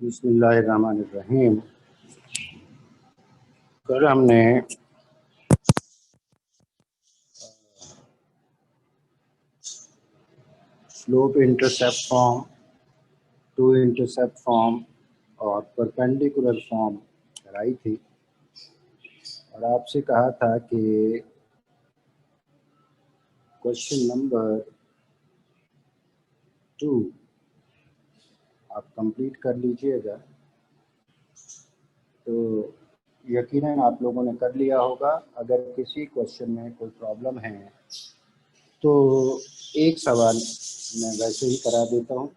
बिस्मिल्लाहिर्रहमानिर्रहीम। कल हमने slope intercept form, two intercept form और परपेंडिकुलर फॉर्म कराई थी और आपसे कहा था कि क्वेश्चन नंबर 2 आप कंप्लीट कर लीजिएगा। तो यकीनन आप लोगों ने कर लिया होगा। अगर किसी क्वेश्चन में कोई प्रॉब्लम है तो एक सवाल मैं वैसे ही करा देता हूँ।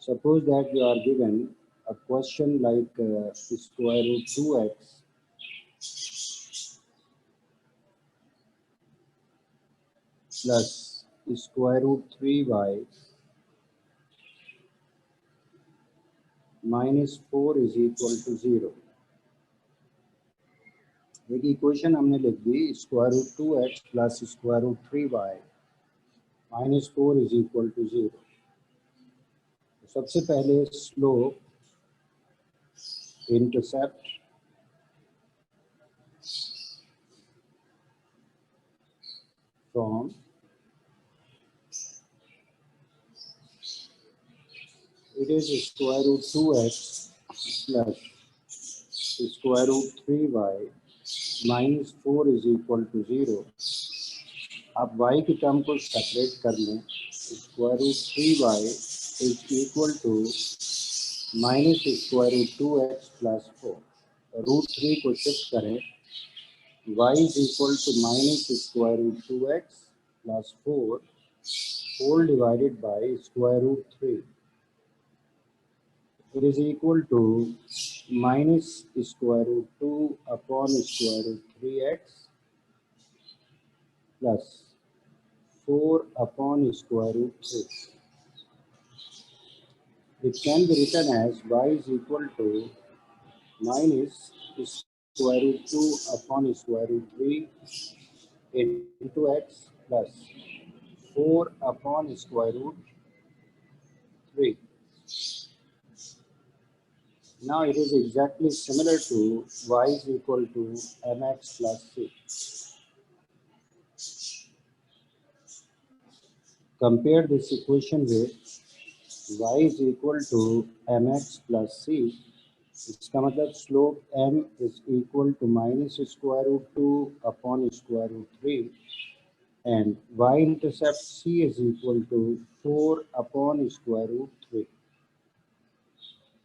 Suppose that you are given a question like square root 2x plus square root 3y minus 4 is equal to 0। देखिए इक्वेशन हमने लिख दी square root 2x plus square root 3y minus 4 is equal to 0। सबसे पहले slope intercept from it is square root 2x plus square root 3y minus 4 is equal to 0। आप y की term को separate कर लें। Square root 3y is equal to minus square root 2x plus 4। Root 3 को shift करें, y is equal to minus square root 2x plus 4 whole divided by square root 3। It is equal to minus square root 2 upon square root 3x plus 4 upon square root 3. It can be written as y is equal to minus square root 2 upon square root 3 into x plus 4 upon square root 3. Now it is exactly similar to y is equal to mx plus c. Compare this equation with y is equal to mx plus c। इसका मतलब slope m is equal to minus square root 2 upon square root 3 and y intercept c is equal to 4 upon square root 3।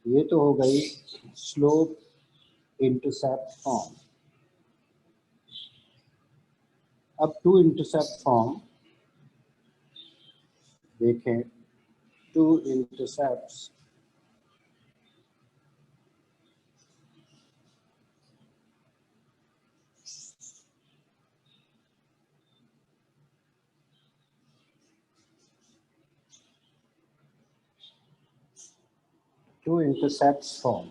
ये तो हो गई slope intercept form. अब two intercept form देखें। Two intercepts two intercepts form.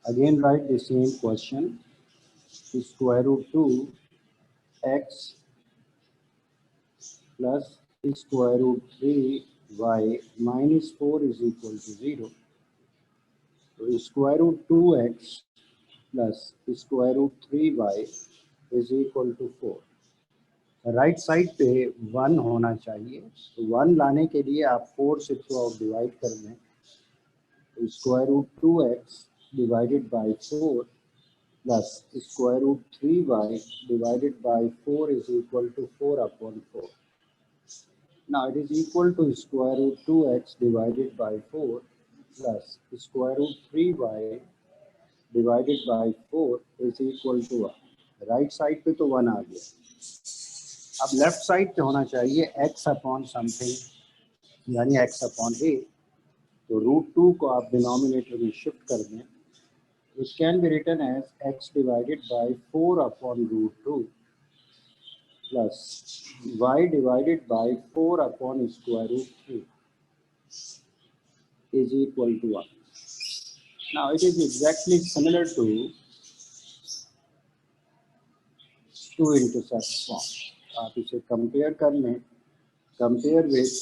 Again write the same question. Square root 2x plus square root 3y minus 4 is equal to 0. So square root 2x plus square root 3y is equal to 4। Right side पे 1 होना चाहिए। तो 1 लाने के लिए आप 4 से through out divide कर दें। तो square root 2x divided by 4 plus square root 3y divided by 4 is equal to 4 upon 4. Now it is equal to square root 2x divided by 4 plus square root 3y divided by 4 is equal to 1। Right side पे तो 1 आ गया। अब left side पे होना चाहिए x upon something यानी x upon a। तो root 2 को आप डिनोमिनेटर में शिफ्ट कर दें। It can be written as x divided by 4 upon root 2 plus y divided by 4 upon square root 3 is equal to 1। Now it is exactly similar to two intercept form। आप इसे compare कर लें। Compare with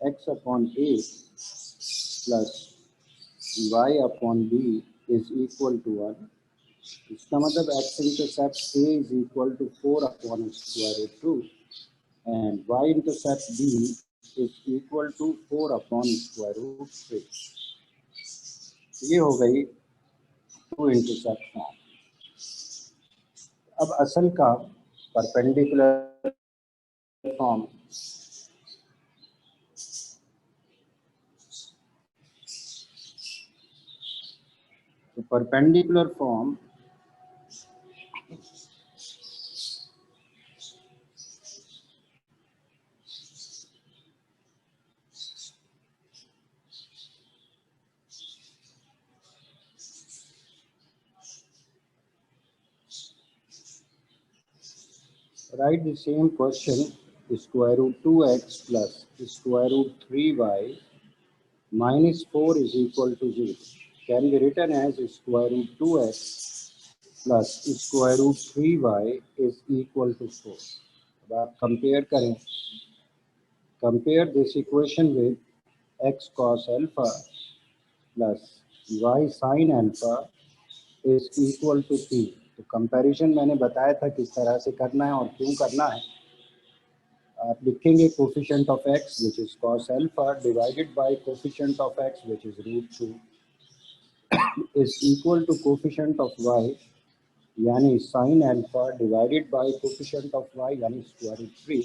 x upon a plus y upon b is equal to 1. इसका मतलब x intercept a is equal to 4 upon square root 2 and y intercept b is equal to 4 upon square root 3. ये हो गई to intercept form. अब असल का perpendicular form. तो perpendicular form write the same question square root 2x plus square root 3y minus 4 is equal to 0 can be written as square root 2x plus square root 3y is equal to 4. अब आप compare करें. Compare this equation with x cos alpha plus y sin alpha is equal to p. तो comparison मैंने बताया था किस तरह से करना है और क्यों करना है. आप लिखेंगे coefficient of x which is cos alpha divided by coefficient of x which is root 2 is equal to coefficient of y यानी sin alpha divided by coefficient of y यानी square root 3.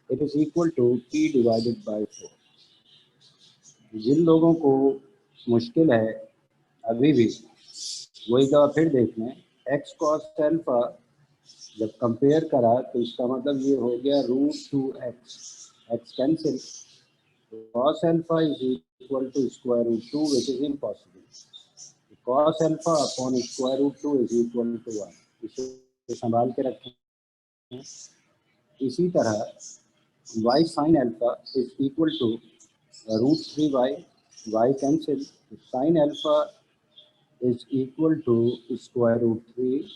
It is equal to p divided by 4. जिन लोगों को मुश्किल है अभी भी वो एक दफ़ा फिर देख लें. एक्स कॉस एल्फा जब कंपेयर करा तो इसका मतलब ये हो गया root 2x. X cancel. Cos alpha is equal to square root 2 which is impossible. Cos alpha upon square root 2 is equal to 1. इसे संभाल के रखें. इसी तरह y sin alpha is equal to root 3y. y cancel. Sin alpha is equal to square root 3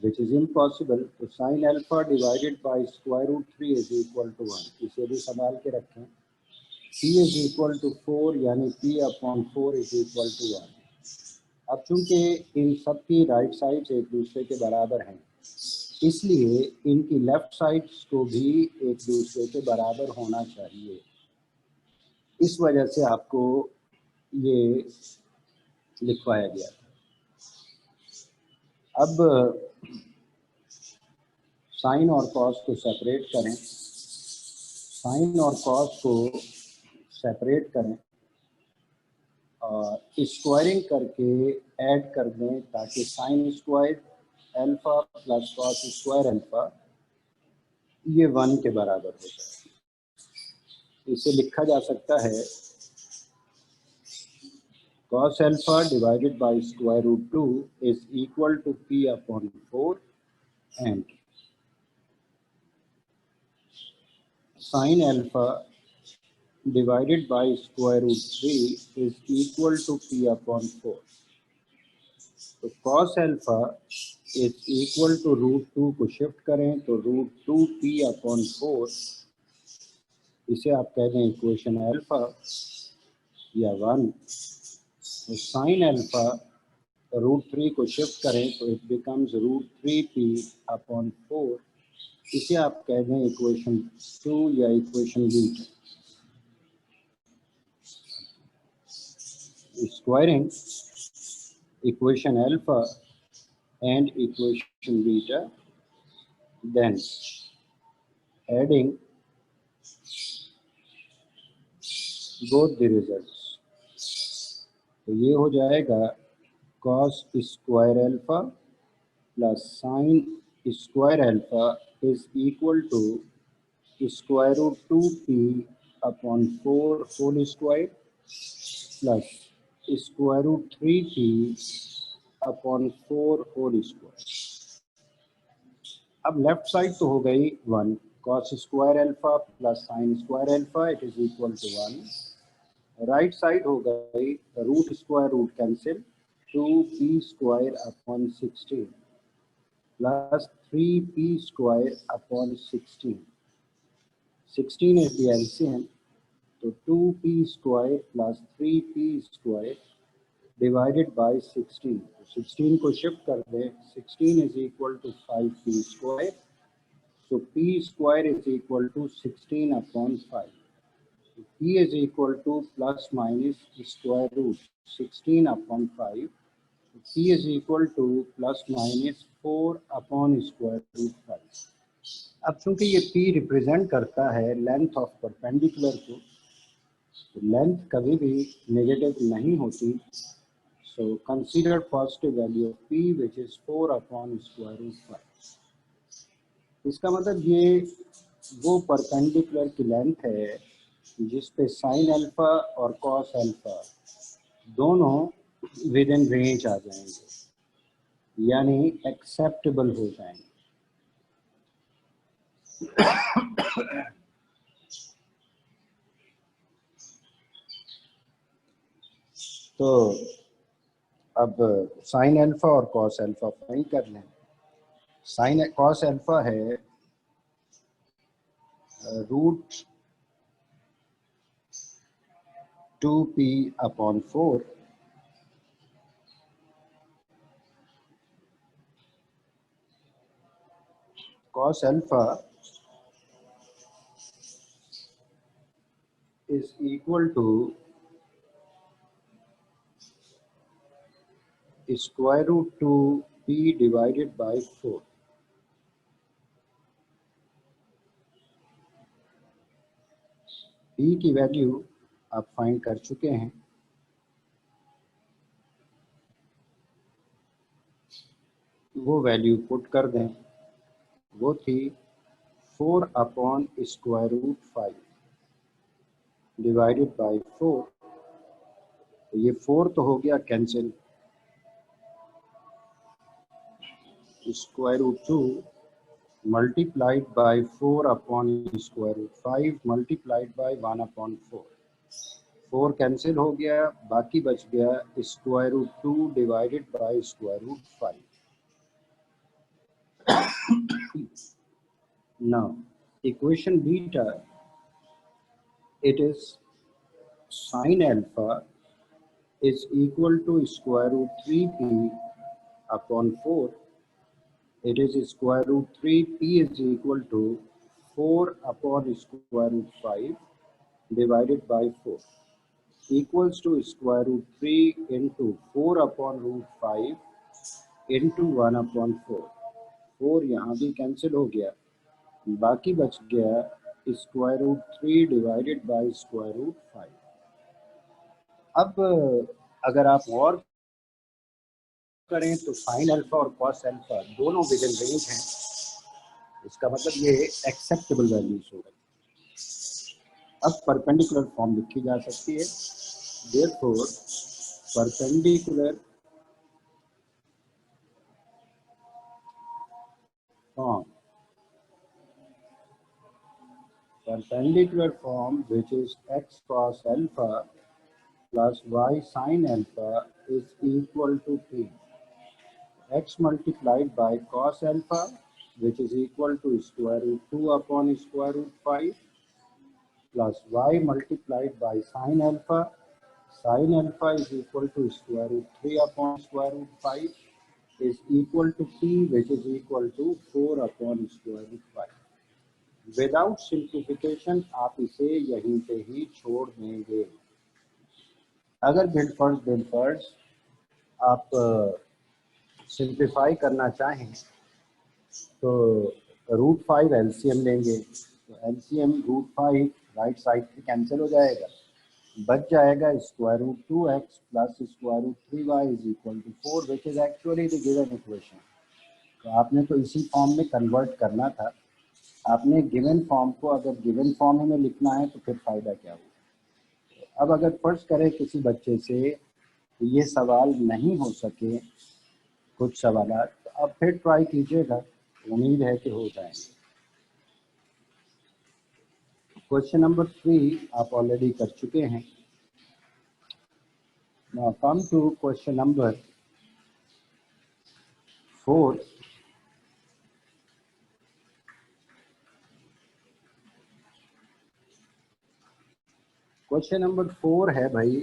which is impossible. तो sin alpha divided by square root 3 is equal to 1. इसे भी संभाल के रखें. p is equal to 4 यानी p upon 4 is equal to 1. अब चूंकि इन सब की राइट साइड्स एक दूसरे के बराबर हैं इसलिए इनकी लेफ्ट साइड्स को भी एक दूसरे के बराबर होना चाहिए. इस वजह से आपको ये लिखवाया गया. अब साइन और कॉस को सेपरेट करें. साइन और कॉस को सेपरेट करें और स्क्वायरिंग करके ऐड कर दें ताकि sign square alpha plus cos square alpha ये 1 के बराबर हो जाए. इसे लिखा जा सकता है cos alpha divided by square root 2 is equal to p upon 4 and sin alpha divided by square root 3 is equal to p upon 4. तो cos alpha is equal to root 2 को शिफ्ट करें तो root 2 p upon 4 इसे आप कह दें equation alpha या 1. तो sin alpha रूट 3 को शिफ्ट करें तो it becomes root 3p upon 4. इसे आप कह दें इक्वेशन 2 या equation beta. Squaring equation alpha and equation beta then adding both the results. तो ये हो जाएगा cos square alpha plus sine square alpha is equal to square root 2p upon 4 whole square plus square root 3p upon 4 whole square. अब left side तो हो गई 1. cos square alpha plus sine square alpha it is equal to 1. Right side हो गई root square root cancel 2p square upon 16 plus 3p square upon 16. 16 is the LCM. तो 2p square plus 3p square divided by 16, 16 को shift कर दें, 16 is equal to 5p square, so p square is equal to 16 upon 5, p is equal to plus minus square root 16 upon 5, p is equal to plus minus 4 upon square root 5। अब चूंकि ये p represent करता है length of perpendicular को, तो length कभी भी negative नहीं होती, so consider positive value of p which is 4 upon square root 5। इसका मतलब ये वो परपेंडिकुलर की लेंथ है जिस पे साइन अल्फा और कॉस अल्फा दोनों विद इन रेंज आ जाएंगे, यानी एक्सेप्टेबल हो जाएंगे। तो अब साइन अल्फा और कॉस अल्फा फाइंड कर लें। साइन कॉस अल्फा है root 2p upon 4 cos alpha is equal to square root 2p divided by 4। p की वैल्यू आप फाइंड कर चुके हैं, वो वैल्यू पुट कर दें, वो थी 4 upon square root 5 divided by 4। ये 4 तो हो गया cancel, square root 2 multiplied by 4 upon square root 5 multiplied by 1 upon 4, 4 cancel हो गया, बाकी बच गया square root 2 divided by square root 5। Now equation beta, it is sin alpha is equal to square root 3p upon 4, it is square root 3p is equal to 4 upon square root 5 divided by 4 equals to square root 3 into 4 upon root 5 into 1 upon 4, 4 यहाँ भी cancel हो गया, बाकी बच गया square root 3 divided by square root 5। अब अगर आप और करें तो साइन अल्फा और कॉस अल्फा दोनों विद इन रेंज हैं, इसका मतलब ये एक्सेप्टेबल वैल्यूज हो गई। अब परपेंडिकुलर फॉर्म लिखी जा सकती है, therefore perpendicular form, perpendicular form which is x cos alpha plus y sin alpha is equal to p, x multiplied by cos alpha which is equal to square root 2 upon square root 5 plus y multiplied by sin alpha is equal to square root 3 upon square root 5 is equal to p which is equal to 4 upon square root 5। Without simplification आप इसे यहीं पे ही छोड़ देंगे। अगर बिलफर्ज आप simplify करना चाहें तो रूट 5 एलसीएम लेंगे, तो एलसीएम रूट 5 राइट साइड पे कैंसिल हो जाएगा, बच जाएगा square root 2x plus square root 3y is equal to 4 which is actually the given equation. तो आपने तो इसी फॉर्म में कन्वर्ट करना था, आपने गिवन फॉर्म को अगर गिवन फॉर्म में लिखना है तो फिर फ़ायदा क्या हुआ। अब अगर फर्ज करें किसी बच्चे से ये सवाल नहीं हो सके, कुछ सवाल, तो अब फिर ट्राई कीजिएगा, उम्मीद है कि हो जाएंगे। क्वेश्चन नंबर 3 आप ऑलरेडी कर चुके हैं। Now come to question number 4। Question number 4 है भाई,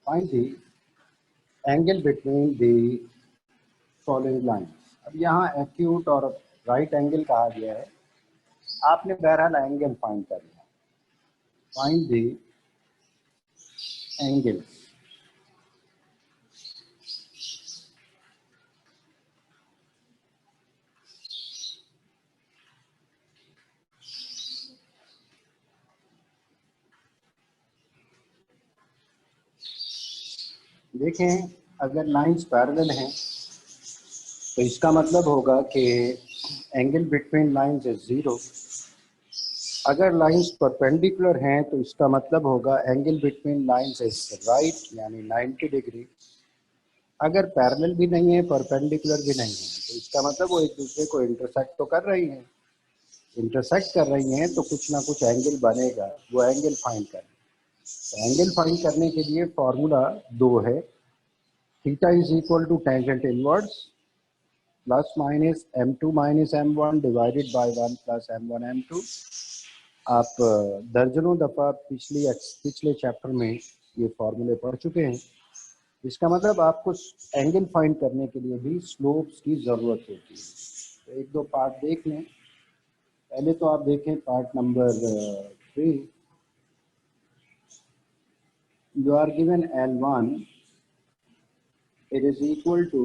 find the angle between the following lines. अब यहाँ एक्यूट और राइट एंगल कहा गया है, आपने बहरहाल एंगल फाइंड करना है। Find the angle. देखें, अगर लाइंस पैरेलल हैं तो इसका मतलब होगा कि एंगल बिटवीन लाइंस इज 0। अगर लाइंस परपेंडिकुलर हैं तो इसका मतलब होगा angle between lines is right, यानी 90 डिग्री। अगर पैरेलल भी नहीं है, परपेंडिकुलर भी नहीं है, तो इसका मतलब वो एक दूसरे को इंटरसेक्ट तो कर रही हैं। इंटरसेक्ट कर रही हैं तो कुछ ना कुछ एंगल बनेगा, वो एंगल फाइंड करें। तो एंगल फाइंड करने के लिए फॉर्मूला 2 है, theta is equal to tangent inverse plus minus m2 minus m1 divided by 1 plus m1 m2। आप दर्जनों दफ़ा पिछले चैप्टर में ये फॉर्मूले पढ़ चुके हैं। इसका मतलब आपको एंगल फाइंड करने के लिए भी स्लोप्स की ज़रूरत होती है। तो एक दो पार्ट देख लें। पहले तो आप देखें part number 3। You are given L1, it is equal to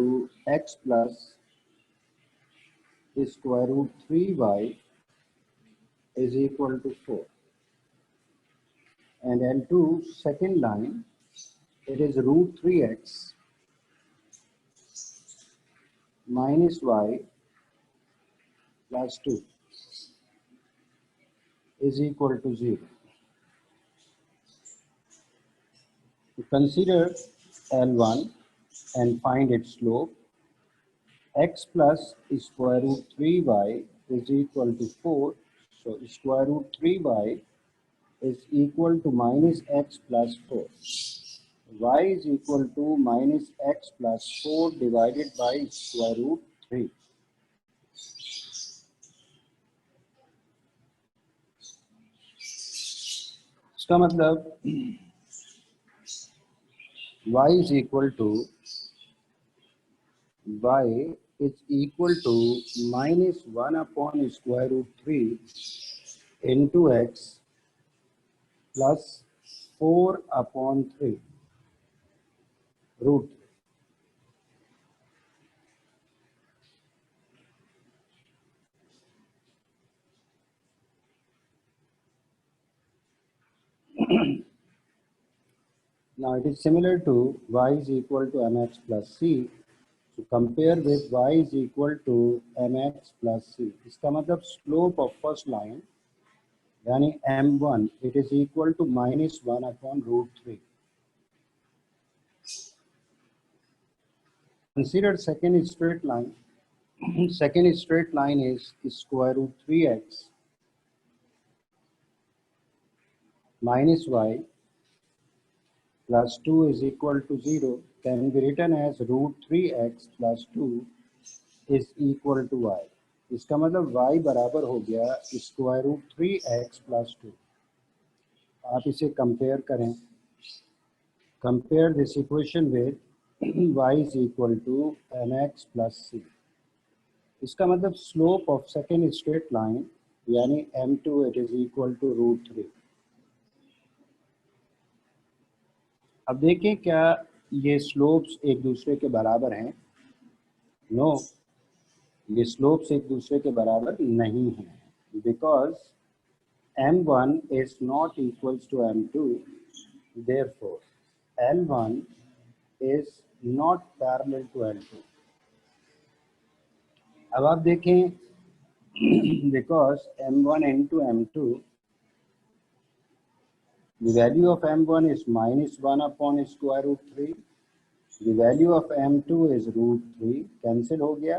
x plus square root 3y is equal to 4. And L2, second line, it is root 3x minus y plus 2 is equal to 0. To consider L1 and find its slope, x plus square root 3y is equal to 4. So square root 3y is equal to minus x plus 4. Y is equal to minus x plus 4 divided by square root 3. इसका मतलब y is equal to minus 1 upon square root 3 into x plus 4 upon 3 root. Now it is similar to y is equal to mx plus c. So compare with y is equal to mx plus c. इसका मतलब slope of first line यानी m1 it is equal to minus 1 upon root 3. Consider second straight line. Second straight line is square root 3x minus y plus 2 is equal to 0, can be written as root 3x plus 2 is equal to y. इसका मतलब y बराबर हो गया square root 3x plus 2। आप इसे compare करें, compare this equation with y is equal to mx plus c। इसका मतलब slope of second straight line यानी m2 it is equal to root 3। अब देखें क्या ये स्लोप्स एक दूसरे के बराबर हैं? नो, ये स्लोप्स एक दूसरे के बराबर नहीं हैं, because m1 is not equals to m2, therefore L1 is not parallel to L2. अब आप देखें because m1 into m2, the value of m1 is minus 1 upon square root 3, the value of m2 is root 3, cancel हो गया,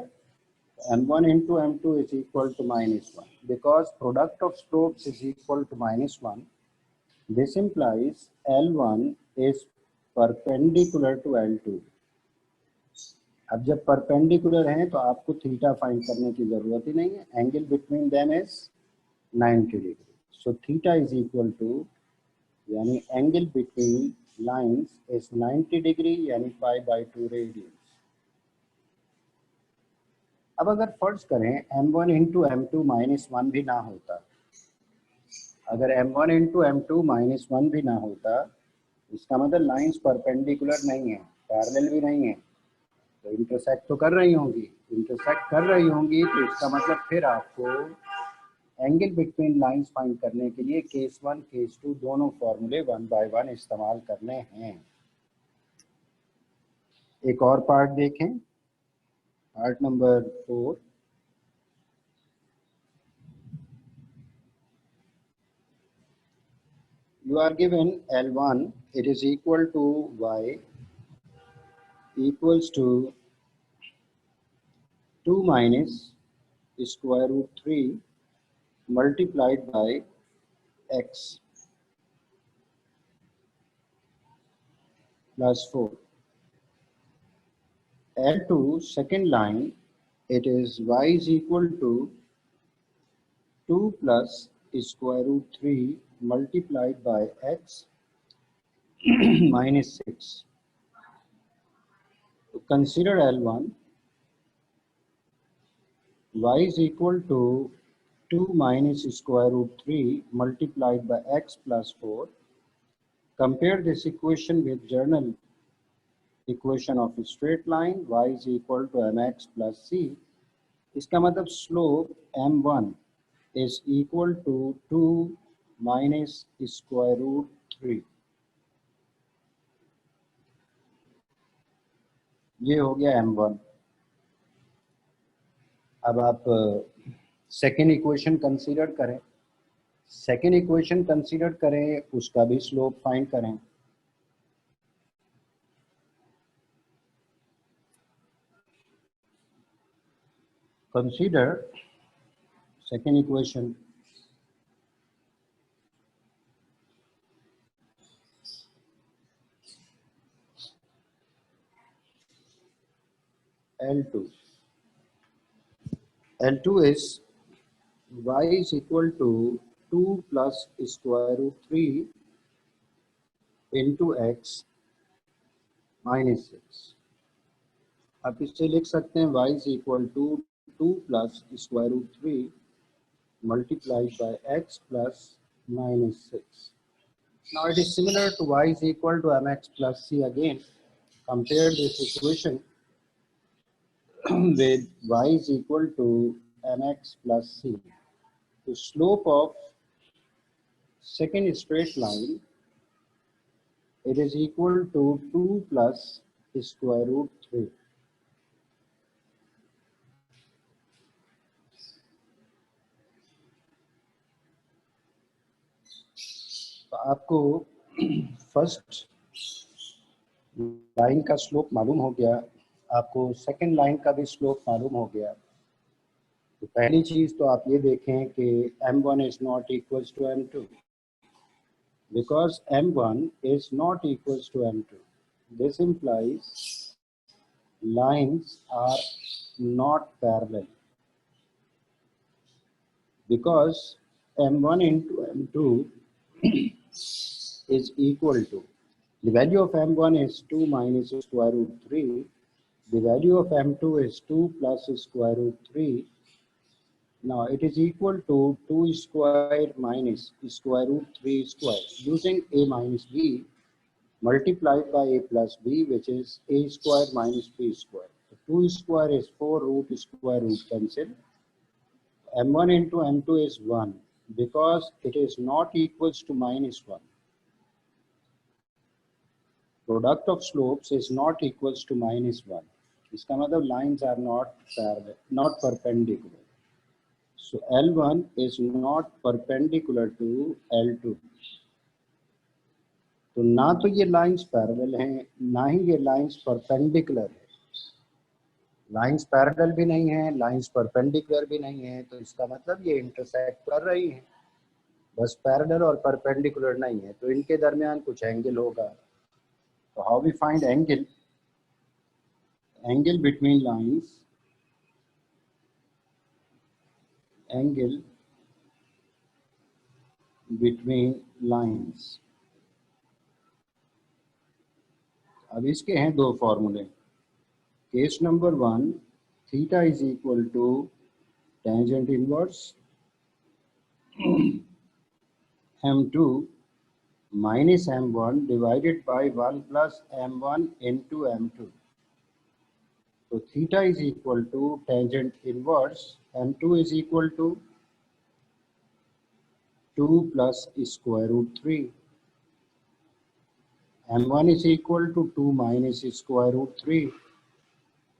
m1 into m2 is equal to minus 1. Because product of slopes is equal to minus 1, this implies L1 is perpendicular to L2. अब जब perpendicular हैं तो आपको theta find करने की जरूरत ही नहीं है, angle between them is 90 degree. So theta is equal to, यानी angle between lines is 90 degree, यानी π/2 रेडियंस। अब अगर फर्ज करें m1 इंटू m2 -1 भी ना होता, अगर m1 इंटू m2 -1 भी ना होता, इसका मतलब लाइंस परपेंडिकुलर नहीं है, पैरेलल भी नहीं है, तो इंटरसेक्ट तो कर रही होंगी। इंटरसेक्ट कर रही होंगी तो इसका मतलब फिर आपको एंगल बिटवीन लाइंस फाइंड करने के लिए केस 1 केस 2 दोनों फॉर्मूले 1 बाय 1 इस्तेमाल करने हैं। एक और पार्ट देखें, part number 4। You are given L1, it is equal to y equals to 2 minus square root 3 multiplied by x plus 4. L2 second line, it is y is equal to 2 plus square root 3 multiplied by x minus 6. So consider L1, y is equal to 2 minus square root 3 multiplied by x plus 4. Compare this equation with general equation of a straight line, y is equal to mx plus c. इसका मतलब slope m1 is equal to 2 minus square root 3. ये हो गया m1। अब आप second equation consider करें, second equation consider करें, उसका भी स्लोप फाइंड करें। Consider second equation, L2 is y is equal to 2 plus square root 3 into x minus 6। आप इससे लिख सकते हैं y is equal to 2 plus square root 3 multiplied by x plus minus 6. Now it is similar to y is equal to mx plus c again. Compare this equation with y is equal to mx plus c. The slope of second straight line, it is equal to 2 plus square root 3. तो आपको first line का slope मालूम हो गया, आपको second line का भी slope मालूम हो गया। तो पहली चीज तो आप ये देखें कि m1 is not equals to m2, because m1 is not equals to m2. This implies lines are not parallel, because m1 into m2 is equal to, the value of m1 is 2 minus square root 3, the value of m2 is 2 plus square root 3. Now it is equal to 2 square minus square root 3 square, using a minus b multiplied by a plus b, which is a square minus b square. So 2 square is 4, root square root cancel. m1 into m2 is 1, because it is not equals to minus 1. Product of slopes is not equals to minus 1. इसका मतलब lines are not parallel, not perpendicular. So L1 is not perpendicular to L2. तो ना तो ये lines parallel हैं, ना ही ये lines perpendicular है। लाइंस पैरेलल भी नहीं है, लाइंस परपेंडिकुलर भी नहीं है, तो इसका मतलब ये इंटरसेक्ट कर रही हैं, बस पैरेलल और परपेंडिकुलर नहीं है, तो इनके दरमियान कुछ एंगल होगा। तो how we find angle? angle between lines, angle between lines। अब इसके हैं दो फॉर्मूले। Case number 1, theta is equal to tangent inverse m2 minus m1 divided by 1 plus m1 into m2। So theta is equal to tangent inverse m2 is equal to 2 plus square root 3, m1 is equal to 2 minus square root 3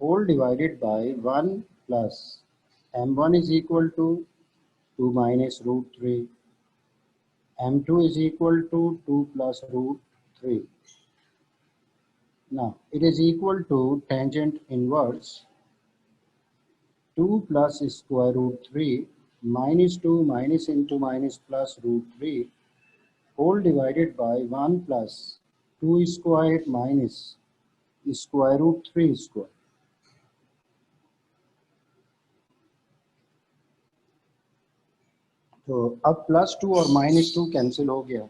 whole divided by 1 plus m1 is equal to 2 minus root 3, m2 is equal to 2 plus root 3. Now it is equal to tangent inverse 2 plus square root 3 minus 2 minus into minus plus root 3 whole divided by 1 plus 2 square minus square root 3 square। तो अब plus 2 और minus 2 cancel हो गया,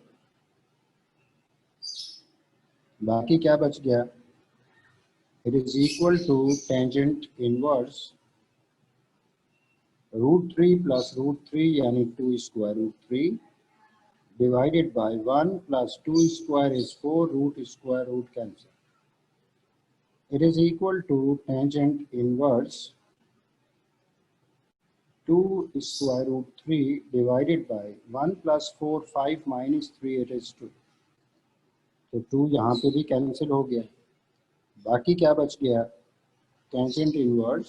बाकी क्या बच गया? It is equal to tangent inverse root 3 plus root 3 यानी 2 square root 3 divided by 1 plus 2 square is 4 root square root cancel। It is equal to tangent inverse 2 square root 3 divided by 1 plus 4 5 minus 3 it is 2। तो 2 यहाँ पे भी cancel हो गया, बाकी क्या बच गया? Tangent inverse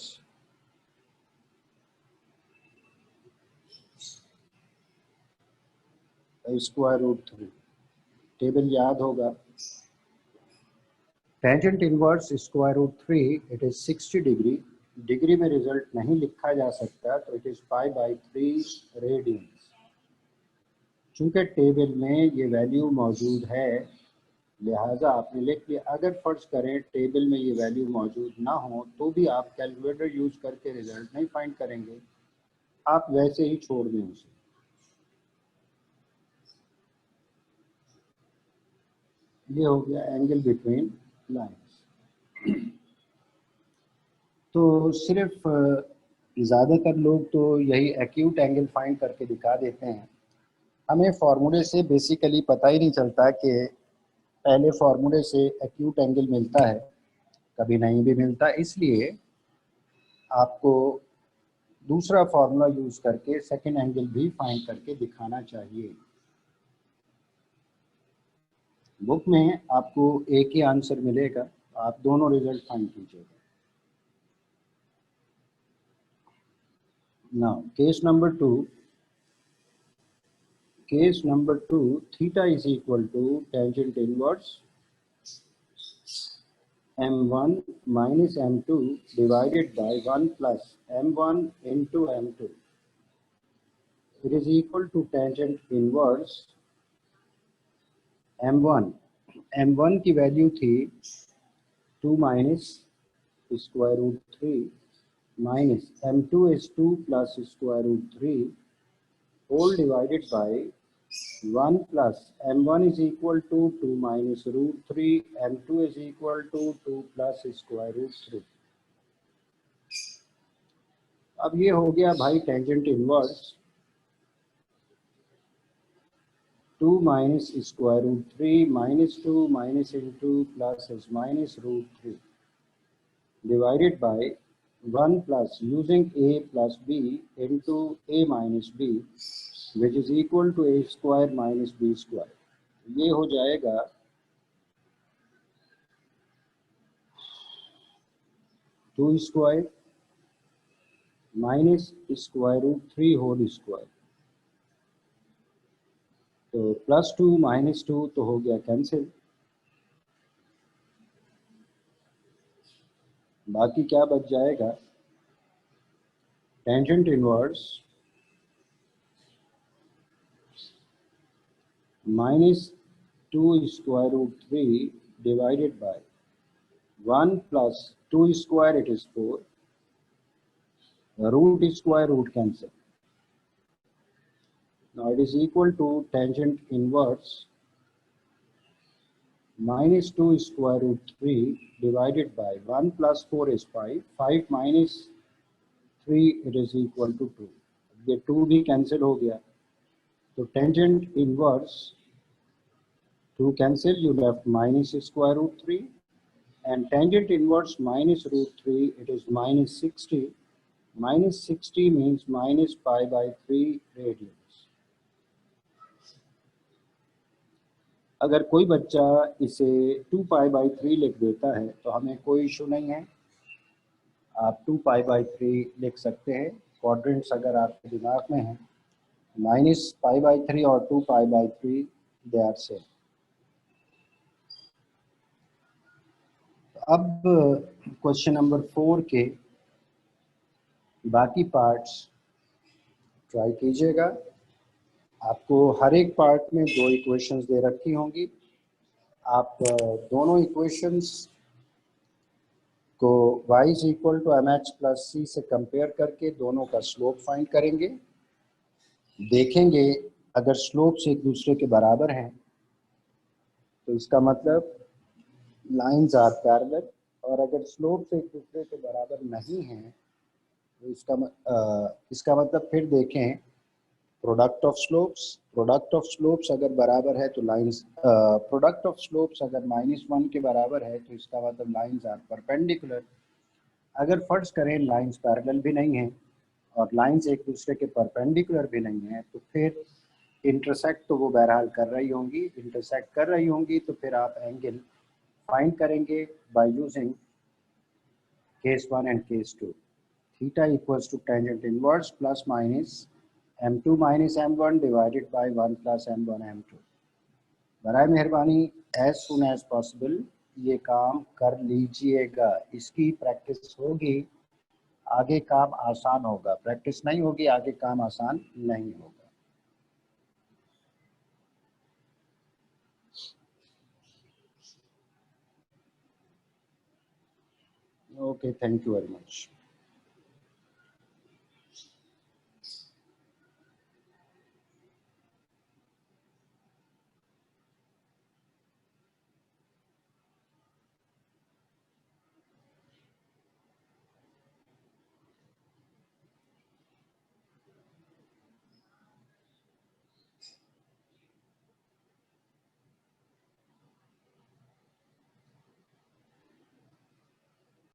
square root 3। Table याद होगा, tangent inverse square root 3 it is 60 degree. Degree में रिजल्ट नहीं लिखा जा सकता, तो it is pi by 3 radians. चूंकि टेबल में ये वैल्यू मौजूद है लिहाजा आपने लिख लिया। अगर फर्ज करें टेबल में ये वैल्यू मौजूद ना हो तो भी आप कैलकुलेटर यूज करके रिजल्ट नहीं फाइंड करेंगे, आप वैसे ही छोड़ दें उसे। ये हो गया एंगल बिटवीन लाइंस। तो सिर्फ ज़्यादातर लोग तो यही एक्यूट एंगल फाइंड करके दिखा देते हैं। हमें फार्मूले से बेसिकली पता ही नहीं चलता कि पहले फार्मूले से एक्यूट एंगल मिलता है, कभी नहीं भी मिलता। इसलिए आपको दूसरा फार्मूला यूज़ करके सेकंड एंगल भी फाइंड करके दिखाना चाहिए। बुक में आपको एक ही आंसर मिलेगा, आप दोनों रिजल्ट फाइंड कीजिएगा। Now case number 2 theta is equal to tangent inverse m1 minus m2 divided by 1 plus m1 into m2। It is equal to tangent inverse m1। m1 की वैल्यू थी 2 minus square root 3 minus m2 is 2 plus square root 3 whole divided by 1 plus m1 is equal to 2 minus root 3, m2 is equal to 2 plus square root 3। अब ये हो गया भाई tangent inverse 2 minus square root 3 minus 2 minus into plus is minus root 3 divided by 1 plus using a plus b into a minus b which is equal to a square minus b square। ये हो जाएगा 2 square minus square root 3 whole square. तो plus 2 minus 2 तो हो गया cancel, बाकी क्या बच जाएगा? Tangent inverse minus 2 square root 3 divided by 1 plus 2 square, it is 4. Root square, root cancel. Now it is equal to tangent inverse minus 2 square root 3 divided by 1 plus 4 is 5. 5 minus 3, it is equal to 2. ये 2 भी cancel हो गया. So tangent inverse 2 cancel, you left minus square root 3, and tangent inverse minus root 3, it is minus 60. Minus 60 means minus pi by 3 radians. अगर कोई बच्चा इसे 2 pi by 3 लिख देता है तो हमें कोई इशू नहीं है. आप 2 पाई बाई 3 लिख सकते हैं. क्वाड्रेंट्स अगर आपके दिमाग में हैं, माइनस पाई बाई 3 और 2 pi by 3 they are same. अब क्वेश्चन नंबर 4 के बाकी पार्ट्स ट्राई कीजिएगा. आपको हर एक पार्ट में 2 इक्वेशंस दे रखी होंगी. आप दोनों इक्वेशंस को y is equal to M H plus C से कंपेयर करके दोनों का स्लोप फाइंड करेंगे. देखेंगे अगर स्लोप्स एक दूसरे के बराबर हैं तो इसका मतलब लाइंस आर पैरेलल, और अगर स्लोप्स एक दूसरे के बराबर नहीं हैं तो इसका मतलब फिर देखें प्रोडक्ट ऑफ स्लोप्स अगर बराबर है तो लाइंस, प्रोडक्ट ऑफ स्लोप्स अगर -1 के बराबर है तो इसका मतलब लाइंस आर परपेंडिकुलर. अगर फर्ज करें लाइंस पैरेलल भी नहीं है और लाइंस एक दूसरे के परपेंडिकुलर भी नहीं है तो फिर इंटरसेक्ट तो वो बहरहाल कर रही होंगी. इंटरसेक्ट कर रही होंगी तो फिर आप एंगल फाइंड करेंगे by using case 1 and case 2. Theta equals to tangent inverse plus minus m2 minus m1 divided by 1 plus m1 m2. बराए मेहरबानी एज सुन एज पॉसिबल ये काम कर लीजिएगा. इसकी प्रैक्टिस होगी आगे काम आसान होगा. प्रैक्टिस नहीं होगी आगे काम आसान नहीं होगा. Okay, thank you very much.